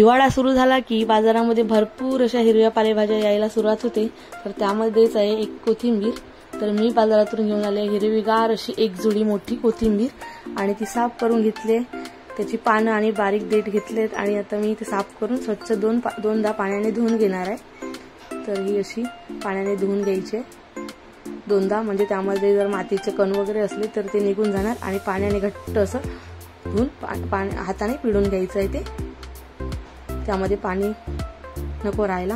हिवाळा सुरू झाला की बाजारामध्ये भरपूर अशा हिरव्या पालेभाज्या यायला सुरुवात होते। तर त्यामध्येच आहे एक कोथिंबीर। तर मी बाजारातून घेऊन आले हिरवीगार अशी एक जुडी मोठी कोथिंबीर आणि ती साफ करून घेतली। त्याची पानं आणि बारीक देठ घेतलेत आणि आता मी ते साफ करून स्वच्छ दोनदा पाण्याने धुवून घेणार आहे। तर ही अशी पाण्याने धुवून घ्यायची दोनदा, म्हणजे त्यामध्ये जर मातीचे कण वगैरे असले तर ते निघून जाणार आणि पाण्याने घट्ट असं धुवून हाताने पिळून घ्यायचं आहे। ते त्यामध्ये पाणी नको राहायला,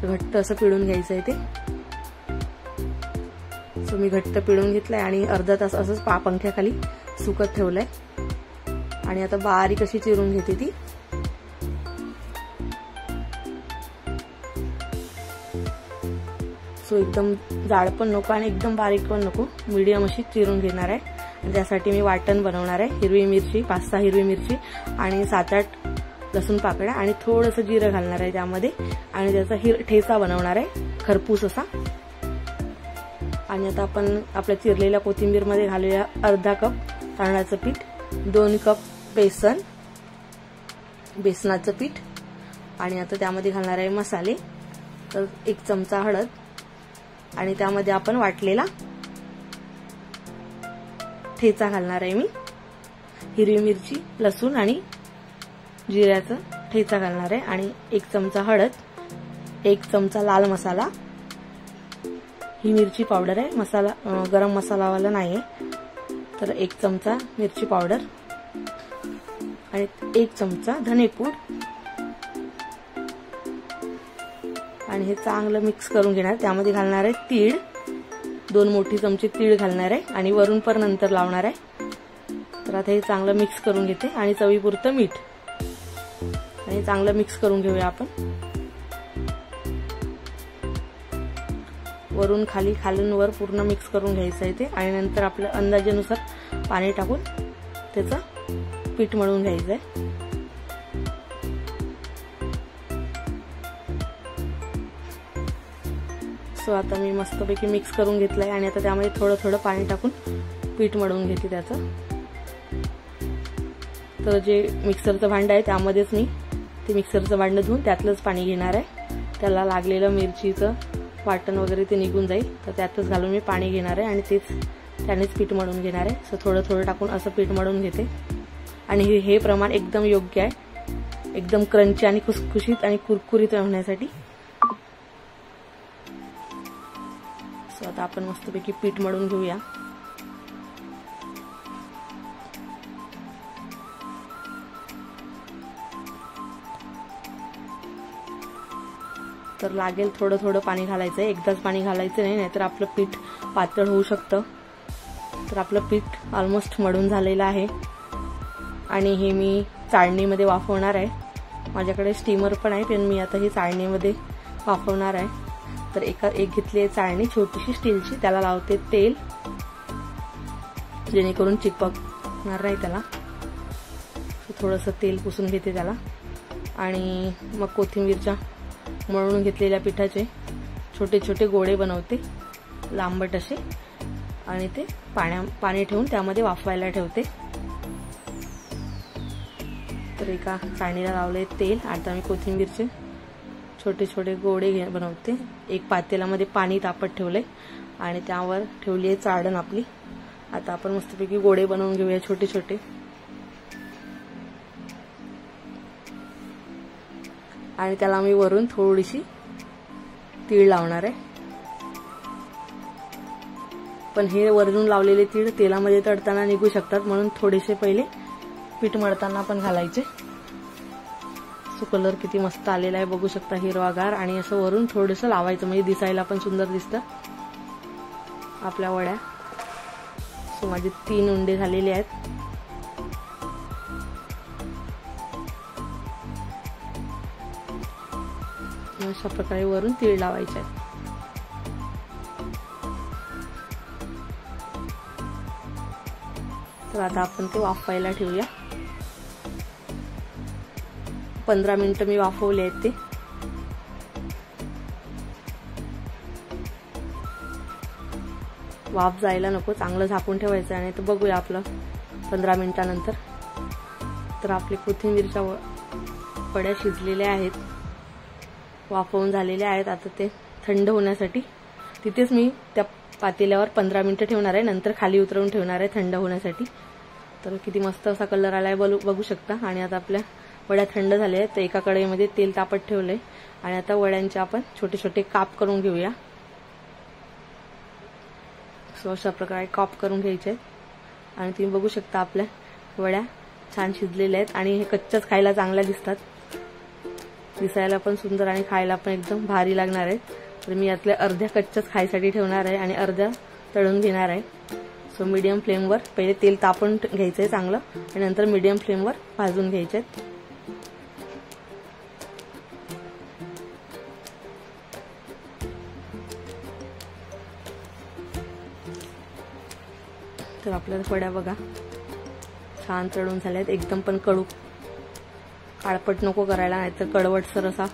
घट्ट असं पिळून घ्यायचं आहे ते। सो मी घट्ट पिळून घेतलंय आणि अर्धा तास असंच पंख्याखाली सुकत ठेवलंय आणि आता बारीक अशी चिरून घेते ती। सो एकदम जाड पण नको आणि एकदम बारीक पण नको, मीडियम अशी चिरून घेणार आहे। आणि त्यासाठी मी वाटण बनवणार आहे। हिरवी मिरची 5-6 हिरवी मिरची आणि 7-8 लसूण पाकळ्या आणि थोडंसं जिरं घालणार आहे त्यामध्ये आणि त्याचा ठेचा बनवणार आहे खरपूस असा। आणि आता आपण आपल्या चिरलेल्या कोथिंबीर मध्ये घालूया अर्धा कप तांदळाचं पीठ, 2 कप बेसनाचं पीठ आणि आता त्यामध्ये घालणार आहे मसाले। तर 1 चमचा हळद आणि त्यामध्ये आपण वाटलेला ठेचा घालणार आहे। मी हिरवी मिरची, लसूण आणि जिऱ्याचा ठेचा घालणार आहे आणि 1 चमचा हळद, 1 चमचा लाल मसाला, ही मिरची पावडर आहे, मसाला गरम मसालावाला नाहीये। तर 1 चमचा मिरची पावडर आणि 1 चमचा धनेपूड आणि हे चांगलं मिक्स करून घेणार। त्यामध्ये घालणार आहे तीळ, 2 मोठी चमचे तीळ घालणार आहे आणि वरून पर नंतर लावणार आहे। तर आता हे चांगलं मिक्स करून घेते आणि चवीपुरतं मीठ आणि चांगलं मिक्स करून घेऊया आपण। वरून खाली, खालून वर पूर्ण मिक्स करून घ्यायचं आहे ते आणि नंतर आपल्या अंदाजानुसार पाणी टाकून त्याचं पीठ मळून घ्यायचं आहे। सो आता मी मस्तपैकी मिक्स करून घेतलंय आणि आता त्यामध्ये थोडं पाणी टाकून पीठ मळून घेते त्याचं। तर जे मिक्सरचं भांडं आहे त्यामध्येच मी ते मिक्सरचं भांडं धुवून त्यातलंच पाणी घेणार आहे। त्याला लागलेलं मिरचीचं वाटण वगैरे ते निघून जाईल, तर त्यातच घालून मी पाणी घेणार आहे आणि त्यानेच पीठ मळून घेणार आहे। सो थोडं टाकून असं पीठ मळून घेते आणि हे प्रमाण एकदम योग्य आहे, एकदम क्रंची आणि खुसखुशीत आणि कुरकुरीत होण्यासाठी। सो आता आपण मस्तपैकी पीठ मळून घेऊया। तर लागेल थोडं पाणी घालायचं आहे, एकदाच पाणी घालायचं नाही, नाहीतर आपलं पीठ पातळ होऊ शकतं। तर आपलं पीठ ऑलमोस्ट मळून झालेलं आहे आणि हे मी चाळणीमध्ये वाफवणार आहे। माझ्याकडे स्टीमर पण आहे, पण मी आता ही चाळणीमध्ये वाफवणार आहे। तर एक घेतली आहे चाळणी छोटीशी स्टीलची, त्याला लावते तेल जेणेकरून चिपकणार नाही त्याला। थोडंसं तेल पुसून घेते त्याला आणि मग कोथिंबीरच्या मळून घेतलेल्या पिठाचे छोटे गोळे बनवते लांबट असे आणि ते पाणी ठेवून त्यामध्ये वाफवायला ठेवते। तर एका चाळणीला लावले तेल, आता मी कोथिंबीरचे छोटे गोळे बनवते। एक पातेल्यामध्ये पाणी तापत ठेवले आणि त्यावर ठेवली आहे चाळण आपली। आता आपण मस्तपैकी गोळे बनवून घेऊया छोटे आणि त्याला मी वरून थोडीशी तीळ लावणार आहे। पण हे वरून लावलेले तीळ तेलामध्ये तळताना निघू शकतात, म्हणून थोडेसे पहिले पीठ मळताना पण घालायचे। सो कलर किती मस्त आलेला आहे बघू शकता, हिरवागार, आणि असं वरून थोडंसं लावायचं म्हणजे दिसायला पण सुंदर दिसतं आपल्या वड्या। सो माझे 3 उंडे झालेले आहेत। अशा प्रकारे वरून तीळ लावायचे आहेत। तर आता आपण ते वाफवायला ठेवूया। 15 मिनिटं मी वाफवले आहेत ते। वाफ जायला नको, चांगलं झाकून ठेवायचं आणि तर बघूया आपलं 15 मिनिटानंतर। तर आपली कोथिंबीरच्या वड्या शिजलेल्या आहेत, वाफवून झालेल्या आहेत. आता ते थंड होण्यासाठी तिथेच मी त्या पातेल्यावर 15 मिनिटं ठेवणार आहे, नंतर खाली उतरवून ठेवणार आहे थंड होण्यासाठी. तर किती मस्त असा कलर आलाय बघू शकता. आणि आता आपल्या वड्या थंड झाल्या आहेत. तर एका कढईमध्ये तेल तापत ठेवलंय आणि आता वड्यांचे आपण छोटे छोटे काप करून घेऊया. सो अशा प्रकारे काप करून घ्यायचे आणि तुम्ही बघू शकता आपल्या वड्या छान शिजलेल्या आहेत आणि हे कच्च्याच खायला चांगल्या दिसतात, दिसायला पण सुंदर आणि खायला पण एकदम भारी लागणार आहे. तर मी यातल्या अर्ध्या कच्च्याच खायसाठी ठेवणार आहे आणि अर्ध्या तळून घेणार आहे. सो मीडियम फ्लेमवर पहिले तेल तापवून घ्यायचं आहे चांगलं आणि नंतर मीडियम फ्लेमवर भाजून घ्यायचे आहेत. तर आपल्या वड्या बघा छान तळून झाल्या आहेत, एकदम पण कडू काळपट नको करायला, नाहीतर कडवटसर असा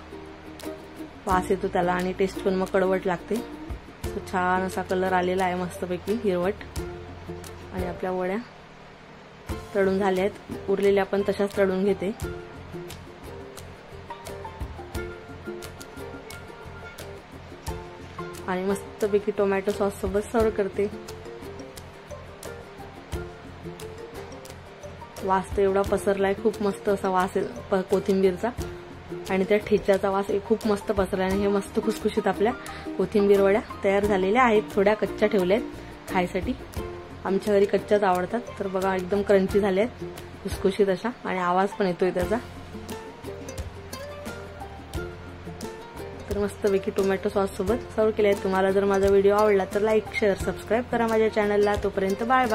वास येतो त्याला आणि टेस्ट पण मग कडवट लागते. तो छान असा कलर आलेला आहे मस्तपैकी हिरवट. आणि आपल्या वड्या तळून झाल्या आहेत, उरलेल्या पण तशाच तळून घेते. आणि मस्तपैकी टोमॅटो सॉस सोबत सर्व करते. वास तर एवढा पसरलाय, खूप मस्त असा वास आहे कोथिंबीरचा आणि त्या ठेच्याचा वास खूप मस्त पसरलाय. आणि हे मस्त खुसखुशीत आपल्या कोथिंबीर वड्या तयार झालेल्या आहेत. थोड्या कच्च्या ठेवल्या आहेत खायसाठी, आमच्या घरी कच्च्याच आवडतात. तर बघा एकदम क्रंची झाल्या आहेत, खुसखुशीत अशा, आणि आवाज पण येतोय त्याचा. तर मस्तपैकी टोमॅटो सॉस सोबत सर्व केले आहेत. तुम्हाला जर माझा व्हिडिओ आवडला तर लाईक शेअर सबस्क्राईब करा माझ्या चॅनलला. तोपर्यंत बाय बाय.